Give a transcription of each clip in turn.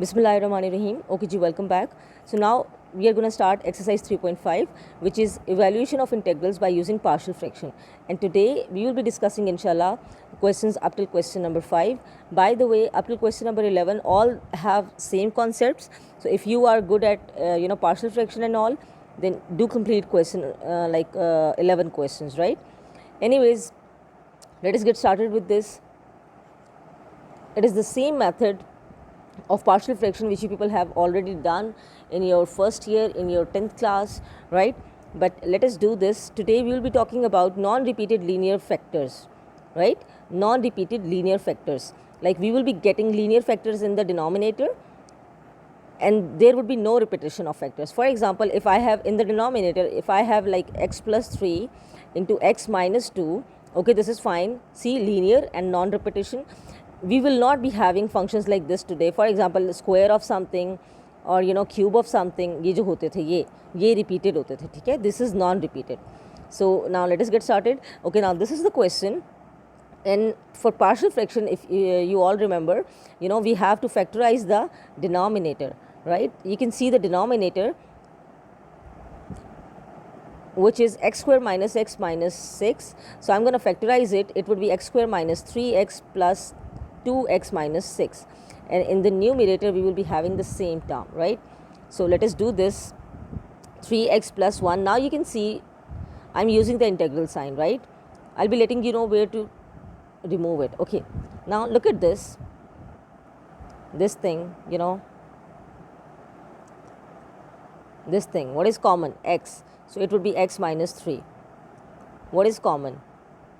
Bismillahirrahmanirrahim. Okay, ji, welcome back. So now we are going to start exercise 3.5, which is evaluation of integrals by using partial fraction. And today we will be discussing, inshallah, questions up till question number 5. By the way, up till question number 11, all have same concepts. So if you are good at partial fraction and all, then do complete question 11 questions, right? Anyways, let us get started with this. It is the same method of partial fraction which you people have already done in your first year, in your 10th class, right? But let us do this. Today we will be talking about non-repeated linear factors, right? Non-repeated linear factors. Like we will be getting linear factors in the denominator and there would be no repetition of factors. For example, if I have in the denominator, if I have like x plus 3 into x minus 2, okay, this is fine. See, linear and non-repetition. We will not be having functions like this today. For example, square of something or cube of something, ये जो होते थे ये repeated होते थे, ठीक है? This is non-repeated. So now let us get started. Okay, now this is the question. And for partial fraction, if you all remember, we have to factorize the denominator, right? You can see the denominator, which is x square minus x minus 6. So I'm going to factorize it. It would be x square minus 3x plus 2x minus 6. And in the numerator, we will be having the same term, right? So let us do this. 3x plus 1. Now you can see I'm using the integral sign, right? I'll be letting you know where to remove it. Okay, now look at this thing, this thing, what is common? X. So it would be x minus 3. What is common?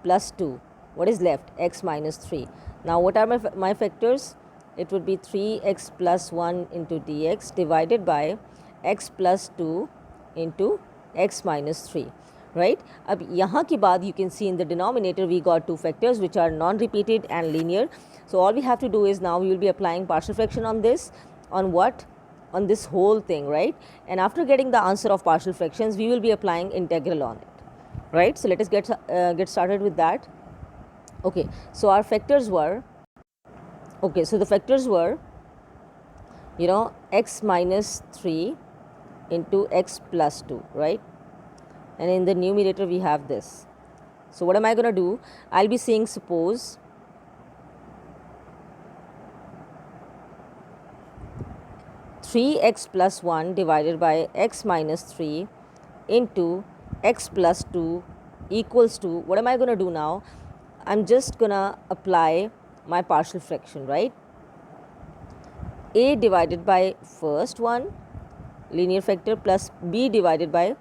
Plus 2. What is left? X minus 3. Now what are my factors? It would be 3x plus 1 into dx divided by x plus 2 into x minus 3. Right? अब यहाँ की बात, you can see in the denominator we got two factors which are non-repeated and linear. So all we have to do is now we will be applying partial fraction on this, on what? On this whole thing, right? And after getting the answer of partial fractions, we will be applying integral on it, right? So let us get started with that. Okay, so our factors were, so the factors were, x minus 3 into x plus 2, right? And in the numerator we have this. So what am I going to do? I'll be saying, suppose three x plus 1 divided by x minus 3 into x plus 2 equals to, what am I going to do now? I'm just going to apply my partial fraction, right? A divided by first one, linear factor, plus b divided by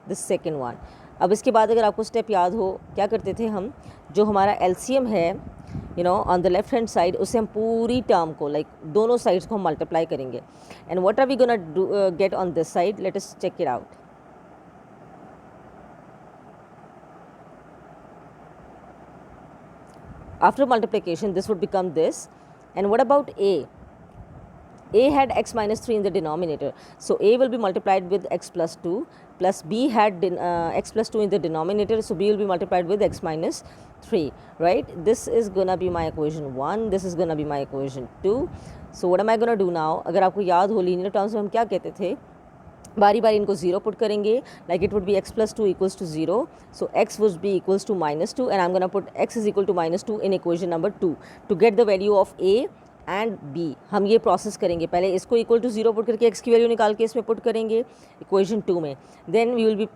the second one. अब इसके बाद अगर आपको step याद हो, क्या करते थे हम, जो हमारा एलसीएम है on the left hand side, उससे हम पूरी टर्म को दोनों साइड्स को हम मल्टीप्लाई करेंगे. And what are we gonna get on this side? Let us check it out. After multiplication, this would become this. And what about a? A had x minus 3 in the denominator. So a will be multiplied with x plus 2, plus b had x plus 2 in the denominator. So b will be multiplied with x minus 3, right? This is going to be my equation 1. This is going to be my equation 2. So what am I going to do now? अगर आपको याद हो linear terms में हम क्या कहते थे, बारी बारी इनको 0 पुट करेंगे. Like it would be x plus 2 equals to 0. So x would be equals to minus 2, and I'm going to put x is equal to minus 2 in equation number 2 to get the value of a and b. हम ये process करेंगे. पहले इसको equal to 0 put करके x की value निकाल के इसमें पुट करेंगे इक्वेशन 2 में. Then we will be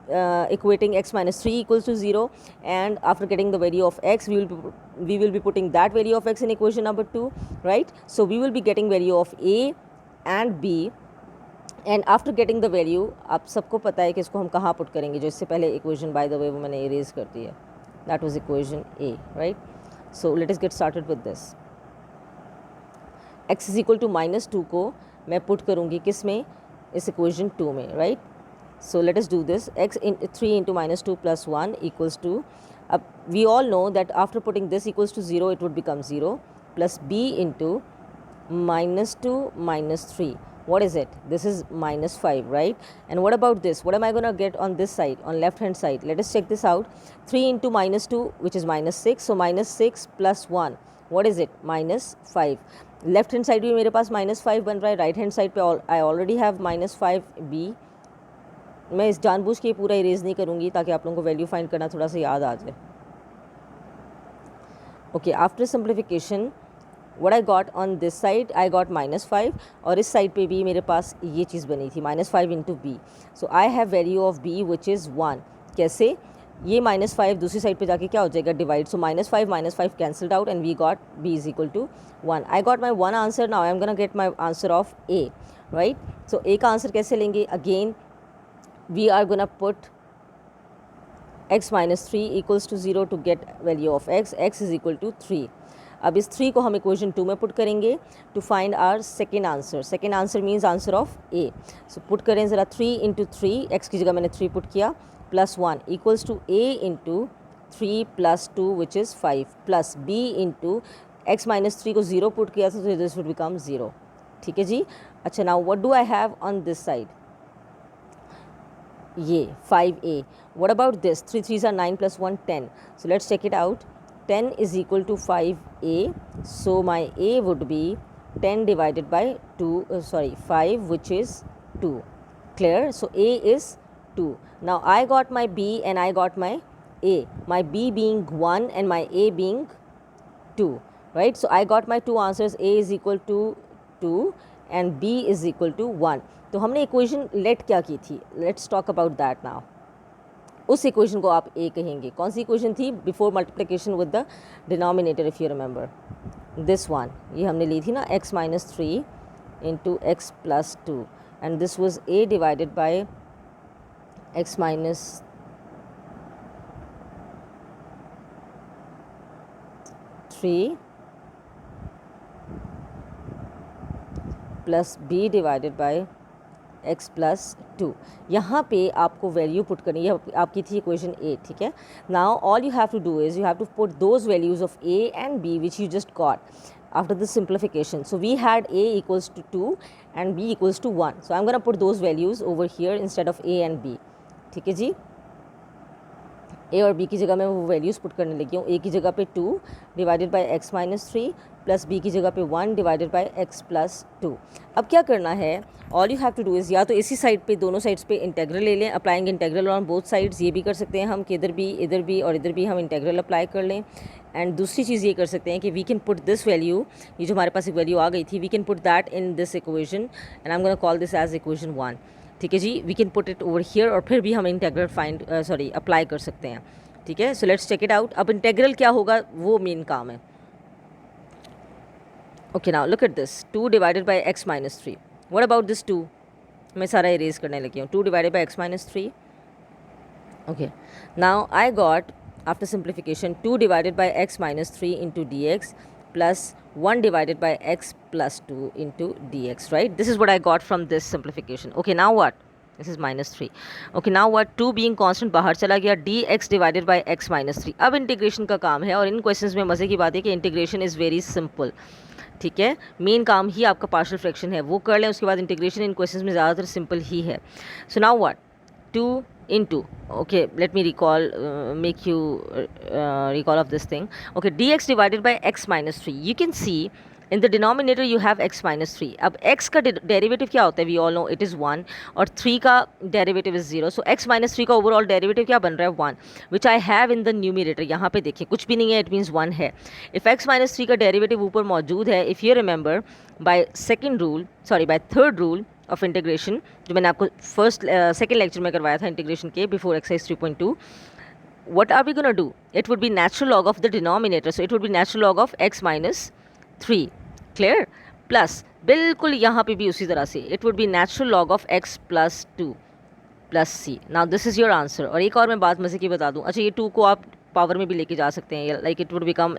equating x minus 3 equals to 0, and after getting the value of x we will be putting that value of x in equation number 2, right? So we will be getting value of a and b, and after getting the value, आप सबको पता है कि इसको हम कहाँ put करेंगे. जो इससे पहले इक्वेशन बाय द वे वो मैंने इरेज कर दी है, that was equation a, right? So let us get started with this. x is equal to minus 2 को मैं पुट करूँगी किस में? इस इक्वेशन 2 में, right? So let us do this. x in 3 into minus 2 plus 1 equals to, अब we all know that after putting this equals to 0 it would become 0, plus b into minus 2 minus 3. What is it? This is minus 5, right? And what about this? What am I going to get on this side, on left hand side? Let us check this out. 3 into minus 2, which is minus 6. So minus 6 plus 1. What is it? Minus 5. Left hand side भी मेरे पास -5 बन रहा है, right hand side पे I already have -5b। मैं इस जानबूझ के पूरा इरेज नहीं करूँगी ताकि आप लोगों को वैल्यू फाइंड करना थोड़ा सा याद आ जाए। Okay, after simplification what I got on this side, I got -5 और इस साइड पे भी मेरे पास ये चीज़ बनी थी -5 into b. So I have value of b which is 1। कैसे? ये -5 दूसरी साइड पे जाके क्या हो जाएगा, divide. So -5 cancelled out and we got b is equal to 1। I got my 1 answer. Now I am gonna get my answer of a, right. So a का answer कैसे लेंगे? Again we are gonna put x minus 3 equals to 0 to get value of x is equal to 3। अब इस 3 को हम equation 2 में put करेंगे to find our second answer. Second answer means answer of a। So put करें ज़रा 3 into 3, x की जगह मैंने 3 पुट किया, +1 equals to a into 3 + 2 which is 5 plus b into x minus 3 को 0 पुट किया था तो दिस वुड बिकम 0। ठीक है जी। अच्छा, now what do I have on this side? ये 5a। what about this? 3 3s are 9 + 1 10। so let's check it out। 10 is equal to 5a, so my a would be 10 divided by 5 which is 2। clear? so a is 2। now I got my b and I got my a, my b being 1 and my a being 2, right? so I got my two answers, a is equal to 2 and b is equal to 1। तो हमने equation let क्या की थी? Let's talk about that now. उस equation को आप ए कहेंगे। कौन सी इक्वेशन थी? Before multiplication with the denominator, if you remember this one. ये हमने ली थी ना, x minus 3 into x plus 2 and this was a divided by x minus 3 plus b divided by x plus 2। यहाँ पे आपको वैल्यू पुट करनी है, आपकी थी इक्वेशन a, ठीक है। Now all you have to do is you have to put those values of a and b which you just got after the simplification। so we had a equals to 2 and b equals to 1, so I'm going to put those values over here instead of a and b। ठीक है जी। a और b की जगह मैं वो values put करने लगी हूँ। a की जगह पे 2 divided by x minus 3 plus b की जगह पे 1 डिवाइडेड बाई x plus 2। अब क्या करना है? All you have to do is या तो इसी साइड पे, दोनों साइड्स पे इंटेग्रल ले लें, applying integral on both sides. ये भी कर सकते हैं हम कि इधर भी और इधर भी हम इंटेग्रल अप्लाई कर लें। एंड दूसरी चीज़ ये कर सकते हैं कि we can put this value, ये जो हमारे पास एक वैल्यू आ गई थी, we can put that in this equation and I am gonna call this as equation 1। ठीक है जी। We can put it over here और फिर भी हम इंटेग्रल अप्लाई कर सकते हैं। ठीक है। So let's check it out. अब इंटेग्रल क्या होगा वो मेन काम है। Okay, now look at this, 2 divided by x minus 3। What about this 2? मैं सारा इरेज करने लगी हूँ। 2 divided by x minus 3। Okay, now I got after simplification 2 divided by x minus 3 into dx plus 1 divided by x plus 2 into dx, right? This is what I got from this simplification। okay, now what? This is -3। okay, now what? 2 being constant बाहर चला गया, dx divided by x minus 3। अब integration का काम है और इन questions में मज़े की बात है कि इंटीग्रेशन इज़ वेरी सिंपल। ठीक है, मेन काम ही आपका पार्शियल फ्रैक्शन है, वो कर लें। उसके बाद इंटीग्रेशन इन क्वेश्चंस में ज़्यादातर सिंपल ही है। सो now what? 2 into, okay, let me make you recall of this thing। okay, dx divided by x minus 3। you can see in the denominator you have x minus 3। अब x का derivative क्या होता है? we all know it is 1 और 3 का derivative is 0। so x minus 3 का overall derivative क्या बन रहा है? 1 which I have in the numerator। यहाँ पे देखिए कुछ भी नहीं है, it means 1 है। if x minus 3 का डेरिवेटिव ऊपर मौजूद है, if you remember by third rule of integration, जो मैंने आपको सेकेंड लेक्चर में करवाया था इंटीग्रेशन के before exercise 3.2, what are we going to do? it would be natural log of the denominator, so it would be natural log of x minus 3। clear? Plus बिल्कुल यहाँ पे भी उसी तरह से it would be natural log of x plus 2 plus c। now this is your answer। और एक और मैं बात मज़े की बता दूँ। अच्छा, ये 2 को आप पावर में भी लेके जा सकते हैं, like it would become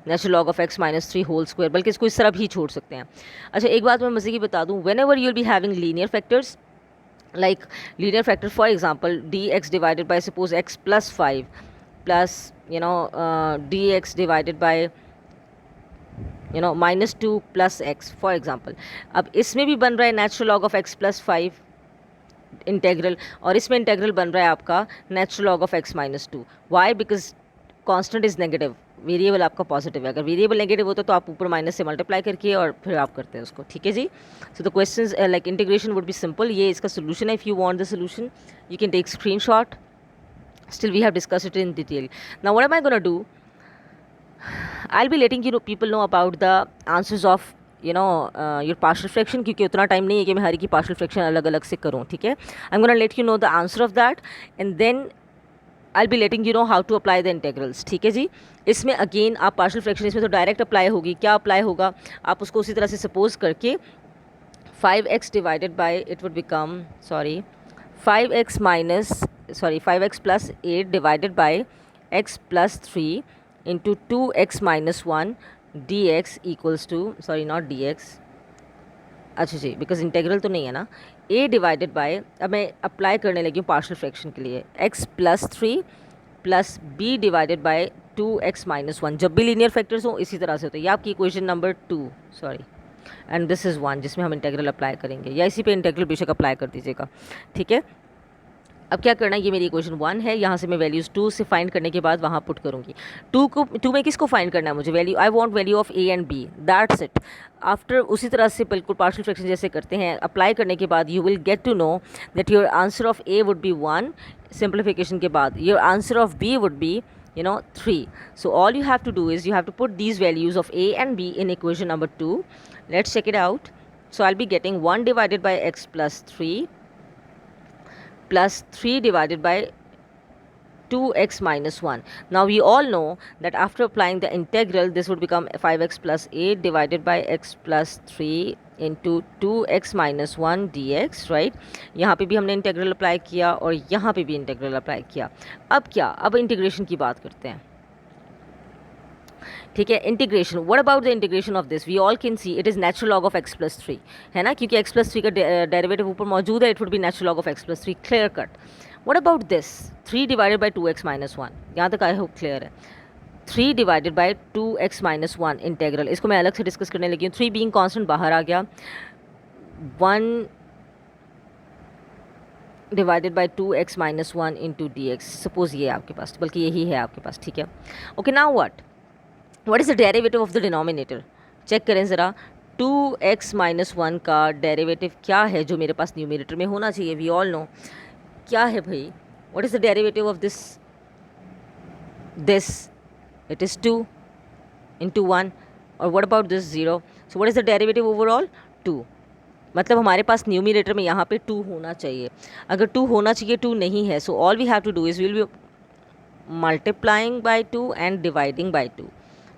natural log of x minus 3 whole square, बल्कि इसको इस तरह भी छोड़ सकते हैं। अच्छा, एक बात मैं मज़े की बता दूँ, when ever you'll be having linear factors, like linear factor, for example dx divided by suppose x plus 5 plus dx divided by -2 plus x, for example। अब इसमें भी बन रहा है natural log of x plus 5 integral, और इसमें integral बन रहा है आपका natural log of x minus 2। Why? Because constant is negative, variable आपका पॉजिटिव है, अगर वेरिएबल नेगेटिव होता तो आप ऊपर माइनस से मल्टीप्लाई करके और फिर आप करते हैं उसको, ठीक है जी। So the question like integration would be simple, ये इसका सोल्यूशन है। If you want the solution you can take screenshot, still we have discussed it in detail. Now what am I going to do, I'll be letting people know about the answers of your partial fraction, क्योंकि उतना time नहीं है कि मैं हर की partial fraction अलग अलग से करूँ, ठीक है। I'm going to let you know the answer of that and then I'll be letting you know how to apply the integrals, ठीक है जी। इसमें अगेन आप partial fraction इसमें तो डायरेक्ट अप्लाई होगी, क्या अप्लाई होगा आप उसको उसी तरह से सपोज करके 5x divided by it would become 5x plus 8 divided by x plus 3 into 2x minus 1 dx equals to, sorry not dx, अच्छा जी बिकॉज इंटेग्रल तो नहीं है ना, a डिवाइडेड बाय, अब मैं अप्लाई करने लगी हूँ पार्शियल फ्रैक्शन के लिए, x plus 3 plus b divided by 2x minus 1, जब भी लीनियर फैक्टर्स हो इसी तरह से होते हैं। ये आपकी equation number 2, sorry, and this is 1 जिसमें हम इंटेग्रल अप्लाई करेंगे, या इसी पे इंटेग्रल बेशक अप्लाई कर दीजिएगा, ठीक है। अब क्या करना है, ये मेरी इक्वेशन 1 है, यहाँ से मैं वैल्यूज़ 2 से फाइंड करने के बाद वहाँ पुट करूँगी। 2 में किसको फाइंड करना है मुझे, value, I want value of a and b, that's it. After उसी तरह से बिल्कुल पार्शियल फ्रैक्शन जैसे करते हैं, अप्लाई करने के बाद you will get to know that your answer of a would be 1, simplification के बाद your answer of b would be 3. So all you have to do is you have to put these values of a and b in equation number 2. Let's check it out. So I'll be getting 1 divided by x plus 3 plus 3 divided by 2x minus 1. Now we all know that after applying the integral this would become 5x plus 8 divided by x plus 3 into 2x minus 1 dx, right? यहाँ पे भी हमने integral apply किया और यहाँ पे भी integral apply किया। अब क्या, अब इंटीग्रेशन की बात करते हैं, ठीक है। Integration, what about the integration of this, we all can see it is natural log of x plus 3, है ना, क्योंकि x प्लस 3 का डेरिवेटिव ऊपर मौजूद है, it would B natural log of x plus 3, clear cut. What about this 3 divided by 2x minus 1, यहाँ तक I hope clear है। 3 divided by 2x minus 1 integral, इसको मैं अलग से डिस्कस करने लगी हूँ। 3 बीइंग कांस्टेंट बाहर आ गया, 1 divided by 2x minus 1 into D x, suppose ये आपके पास, बल्कि यही है आपके पास, ठीक है। Okay, now what is the derivative of the denominator? Check करें ज़रा, 2x माइनस 1 का डेरिवेटिव क्या है जो मेरे पास न्यूमरेटर में होना चाहिए, वी ऑल नो क्या है भाई। What is the derivative of this, it is 2 into 1, और what about this 0, so what is the derivative overall 2, मतलब हमारे पास न्यूमरेटर में यहाँ पे 2 होना चाहिए। अगर 2 होना चाहिए, 2 नहीं है, so all we have to do is will be multiplying by 2 and dividing by 2,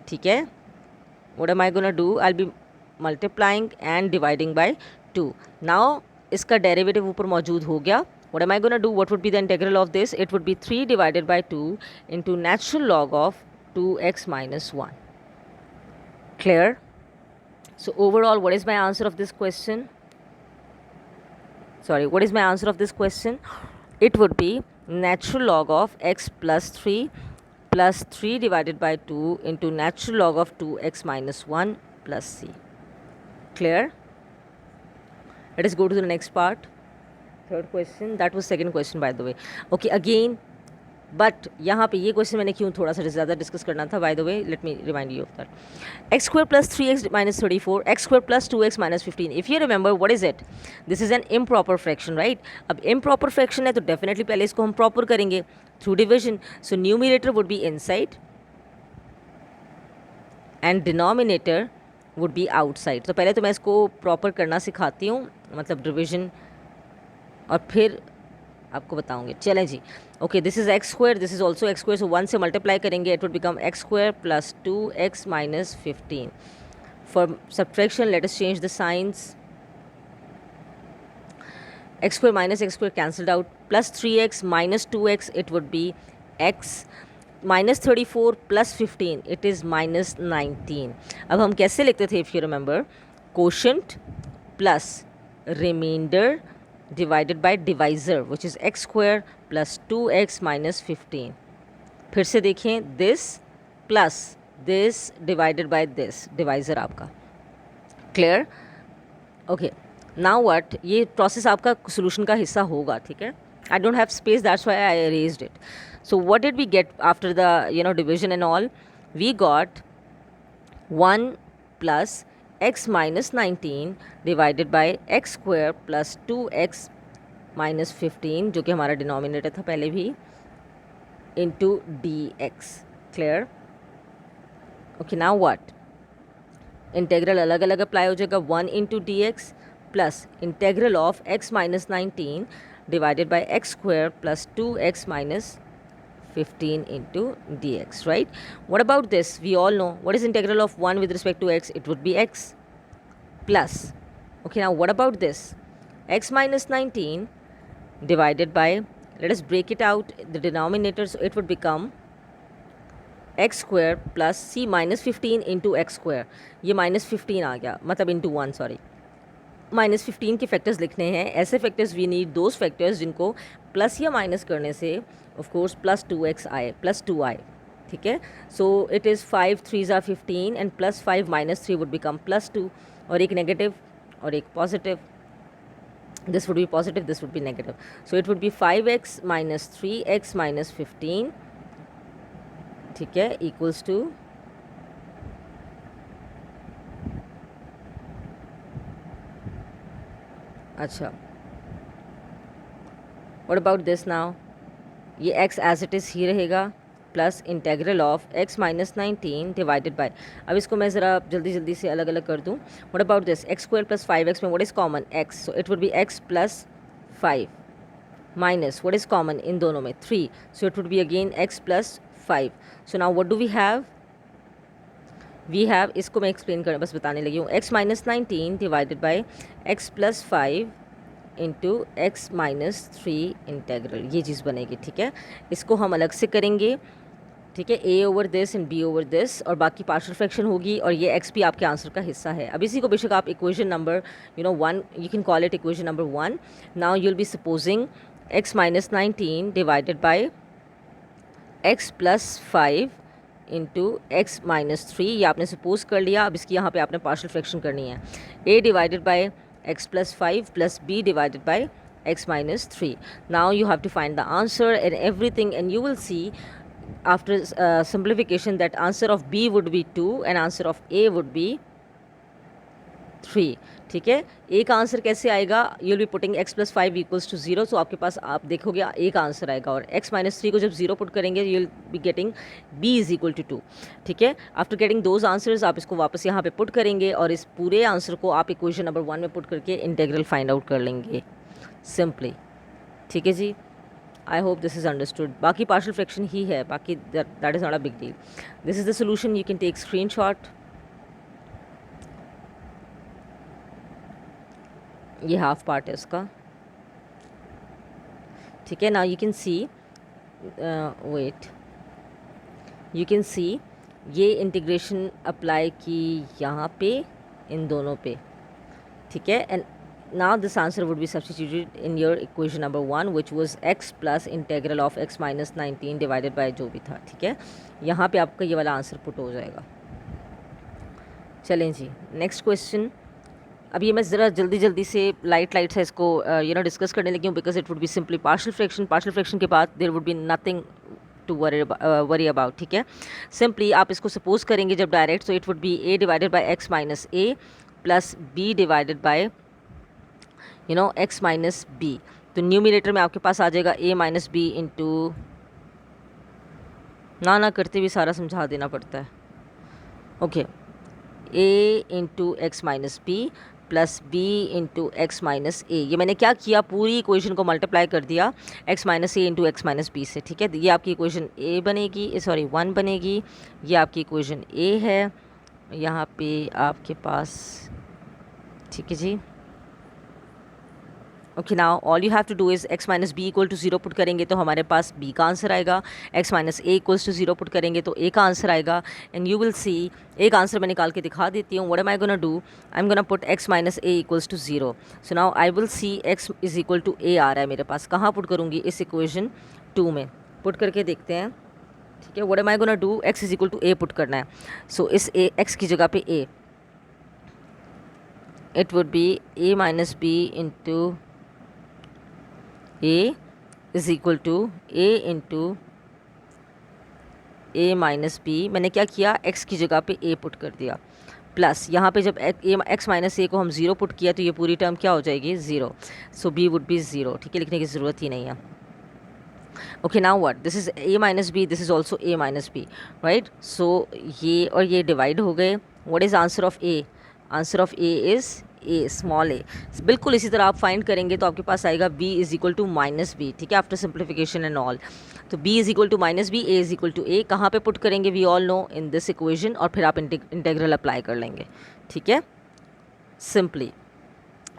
ठीक है। What am I gonna do, I will be multiplying and dividing by 2। Now इसका डेरिवेटिव ऊपर मौजूद हो गया। What am I gonna do, what would be the integral of this, it would be 3 divided by 2 into natural log of 2x minus 1, clear. So overall what is my answer of this question, sorry, what is my answer of this question? It would be natural log of x plus 3 plus 3 divided by 2 into natural log of 2x minus 1 plus c. Clear? Let us go to the next part. Third question, that was second question by the way. Okay, again, but यहाँ पे ये question मैंने क्यों थोड़ा सा ज़्यादा discuss करना था, by the way let me remind you of that. X square plus 3x minus 34, x square plus 2x minus 15, if you remember what is it, this is an improper fraction, right. अब improper fraction है तो definitely पहले इसको हम proper करेंगे through division, so numerator would be inside and denominator would be outside. तो पहले तो मैं इसको प्रॉपर करना सिखाती हूँ, मतलब डिविजन, और फिर आपको बताऊंगे। चलें जी, okay, this is x square, this is also x square, so 1 से मल्टीप्लाई करेंगे, it would become x square plus 2x minus 15। For subtraction let us change the signs, x square minus x square cancelled out, plus 3x minus 2x, it would be x, minus 34 plus 15, it is minus 19। अब हम कैसे लिखते थे, if you remember, quotient plus reminder divided by divisor which is x square plus 2x minus 15। फिर से देखें, this plus this divided by this, divisor आपका, clear. Okay, now what, ये प्रोसेस आपका सोल्यूशन का हिस्सा होगा, ठीक है। I don't have space, that's why I arranged it. So what did we get after the division and all, we got 1 plus x minus 19 divided by x square plus 2x minus 15, जो कि हमारा denominator था पहले भी, into dx. Clear? Okay, now what? Integral अलग अलग apply हो जाएगा. 1 into D x plus integral of x minus 19 divided by x square plus 2x minus 15 into dx, right? What about this? We all know what is integral of 1 with respect to x. It would be x plus. Okay, now what about this? X minus 19 divided by, let us break it out, the denominator, so it would become x square plus c minus 15 into x square. ये minus 15 आ गया, मतलब into 1, sorry. Minus 15 के factors लिखने हैं. ऐसे factors we need those factors जिनको plus या माइनस करने से ऑफ कोर्स प्लस 2x आए, प्लस 2 आए. ठीक है. So it is 5 3s are 15 and plus 5 minus 3 would become plus 2, और एक नेगेटिव और एक positive. This would be positive, this would be negative. So it would B 5x minus 3x minus 15, ठीक है, इक्वल्स टू अच्छा what about this now. ये x as it is ही रहेगा plus integral of x minus 19 divided by, अब इसको मैं ज़रा जल्दी जल्दी से अलग अलग कर दूँ. What about this x square plus 5x में what is common? x, so it would be x plus 5 minus what is common in दोनों में? 3, so it would be again x plus 5. So now what do we have? We have, इसको मैं explain कर बस बताने लगी हूँ, x minus 19 divided by x plus 5 into x minus 3 integral, ये चीज़ बनेगी. ठीक है, इसको हम अलग से करेंगे. ठीक है, a over this and b over this, और बाकी पार्शियल फ्रैक्शन होगी, और ये x भी आपके आंसर का हिस्सा है. अब इसी को बेशक आप equation number 1, you can call it equation number 1. Now you will B supposing x minus 19 divided by x plus 5 into x minus 3, ये आपने सपोज कर लिया. अब इसकी यहाँ पे आपने पार्शियल फ्रैक्शन करनी है. a divided by x plus 5 plus b divided by x minus 3. Now you have to find the answer and everything, and you will see after simplification that answer of b would be 2 and answer of a would be 3. ठीक है, a का answer कैसे आएगा? You will be putting x plus 5 equals to 0, so आपके पास आप देखोगे a का आंसर आएगा, और x माइनस 3 को जब 0 पुट करेंगे you will be getting b is equal to 2. ठीक है, आफ्टर गेटिंग दोज आंसर्स आप इसको वापस यहाँ पे पुट करेंगे, और इस पूरे आंसर को आप इक्वेशन नंबर 1 में पुट करके इंटेग्रल फाइंड आउट कर लेंगे सिंपली. ठीक है जी, I hope this is understood. बाकी पार्शियल फ्रैक्शन ही है, बाकी that is not a big deal. This is the solution, you can take screenshot. ये हाफ पार्ट है उसका. ठीक है, now you can see, wait, you can see ये इंटीग्रेशन अप्लाई की यहाँ पे इन दोनों पे. ठीक है, and now this answer would be substituted in your equation number 1 which was x plus integral of x minus 19 divided by जो भी था. ठीक है, यहाँ पे आपका ये वाला आंसर पुट हो जाएगा. चलें जी, नेक्स्ट क्वेश्चन. अब ये मैं ज़रा जल्दी जल्दी से लाइट से इसको डिस्कस करने लगी हूँ, because it would be simply partial fraction. Partial fraction के बाद there would be nothing to worry about. ठीक है, सिंपली आप इसको सपोज करेंगे जब direct, so it would be a divided by x minus a plus b divided by x minus b. तो numerator में आपके पास आ जाएगा a माइनस बी इंटू, ना करते भी सारा समझा देना पड़ता है. Okay, a into x minus b plus b into x minus a. ये मैंने क्या किया, पूरी इक्वेशन को मल्टीप्लाई कर दिया x माइनस ए इंटू एक्स माइनस बी से. ठीक है, ये आपकी इक्वेशन a बनेगी, सॉरी 1 बनेगी. ये आपकी इक्वेशन a है यहाँ पे आपके पास. ठीक है जी. Okay, now all you have to do is x minus b equal to 0 put करेंगे तो हमारे पास b का आंसर आएगा. x minus a equals to 0 put करेंगे तो a का आंसर आएगा. एंड यू विल सी, एक आंसर मैं निकाल के दिखा देती हूँ. What am I gonna do, I am gonna put x minus a equals to 0. So now I will see x is equal to a आ रहा है मेरे पास. कहाँ पुट करूँगी? इस इक्वेशन 2 में पुट करके देखते हैं. ठीक है, what am I gonna do, x is equal to a put करना है. सो इस x की जगह पे a, it would be a minus b into a is equal to a into a minus b, मैंने क्या किया, x की जगह पे a पुट कर दिया, प्लस यहाँ पे जब x माइनस ए को हम 0 पुट किया तो ये पूरी टर्म क्या हो जाएगी, 0. So b would be 0. ठीक है, लिखने की ज़रूरत ही नहीं है. Okay, now what, this is a minus b, this is also a minus b, right. So ये और ये डिवाइड हो गए. What is answer of a? Answer of a is a, small a. बिल्कुल इसी तरह आप फाइंड करेंगे तो आपके पास आएगा b is equal to minus b. ठीक है, आफ्टर सिंप्लीफिकेशन एंड ऑल. तो b is equal to minus b, a is equal to a. कहाँ पे पुट करेंगे, we all know in this equation, और फिर आप इंटेग्रल अप्लाई कर लेंगे. ठीक है, सिंपली.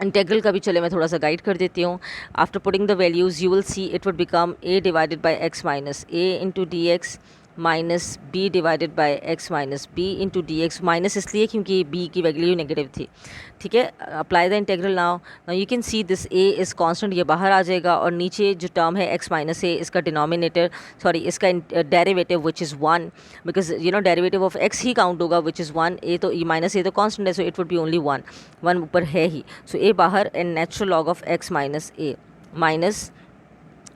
इंटेग्रल का भी चले मैं थोड़ा सा गाइड कर देती हूँ. After putting the values you will see it would become a divided by x minus a into D x minus b divided by x minus b into D x. Minus इसलिए क्योंकि b की value negative थी. ठीक है, apply the integral. Now you can see this a is constant, ये बाहर आ जाएगा, और नीचे जो टर्म है x माइनस a, इसका डिनोमिनेटर इसका derivative which is 1, because you know derivative of x he count होगा विच इज़ 1. a तो माइनस a तो कांस्टेंट है, सो इट वुड बी ओनली 1 ऊपर है ही. सो a बाहर, and natural log of x minus a minus,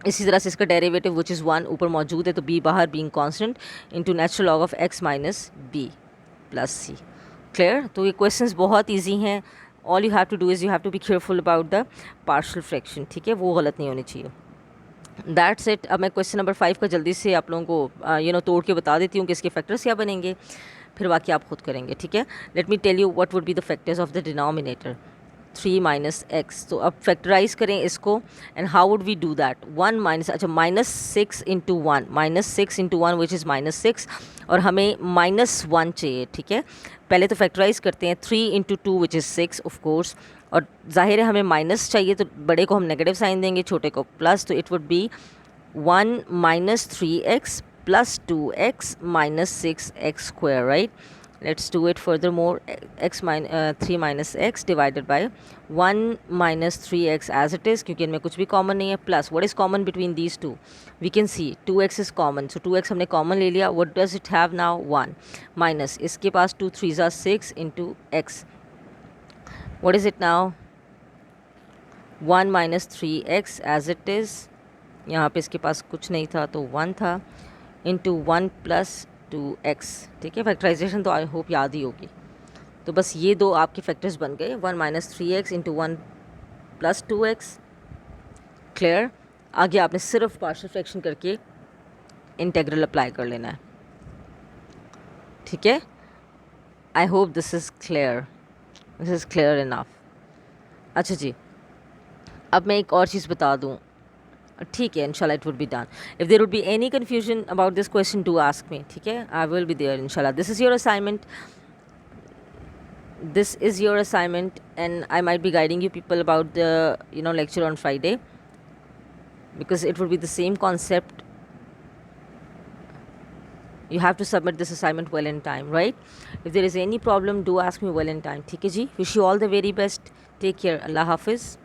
इसी तरह से इसका डेरिवेटिव विच इज़ 1 ऊपर मौजूद है, तो b बाहर being constant into natural log of x minus b plus c. Clear. तो ये क्वेश्चंस बहुत इजी हैं. All you have to do is you have to be careful about the partial fraction. ठीक है, वो गलत नहीं होनी चाहिए. That's it. अब मैं क्वेश्चन नंबर 5 का जल्दी से आप लोगों को तोड़ के बता देती हूँ कि इसके फैक्टर्स क्या बनेंगे, फिर बाकी आप खुद करेंगे. ठीक है, let me tell you what would be the factors of the denominator 3 minus x. तो अब फैक्टराइज करें इसको, and how would we do that. 1 minus, अच्छा minus 6 into 1, minus 6 into 1 which is minus 6, और हमें माइनस 1 चाहिए. ठीक है, पहले तो फैक्टराइज करते हैं. 3 into 2 which is 6 of course, और जाहिर है हमें माइनस चाहिए तो बड़े को हम नेगेटिव साइन देंगे, छोटे को प्लस. तो it would be 1 minus 3x plus 2x minus 6x square, right. Let's do it furthermore. 3 minus x divided by 1 minus 3x as it is, क्योंकि इनमें कुछ भी कॉमन नहीं है. Plus what is common between these two? We can see 2x is common, so 2x हमने common ले लिया. What does it have now? 1 minus, इसके पास 2 3s are 6 into x. What is it now? 1 minus 3x as it is. यहाँ पे इसके पास कुछ नहीं था तो 1 था, into 1 plus 2x. ठीक है, फैक्टराइजेशन तो आई होप याद ही होगी. तो बस ये दो आपके फैक्टर्स बन गए, 1 minus 3x into 1 plus 2x. Clear. आगे आपने सिर्फ पार्शियल फ्रैक्शन करके इंटेग्रल अप्लाई कर लेना है. ठीक है, आई hope this is clear, this is clear enough. अच्छा जी, अब मैं एक और चीज़ बता दूँ. ठीक है, इंशाल्लाह it would be done. If there would be any confusion about this question do ask me. ठीक है, आई विल बी देयर इंशाल्लाह. This is your assignment, this is your assignment, and I might be guiding you people about the lecture on Friday, because it would be the same concept. You have to submit this assignment well in time, right? If there is any problem, do ask me well in time. ठीक है जी, wish you all the very best. Take care. Allah Hafiz.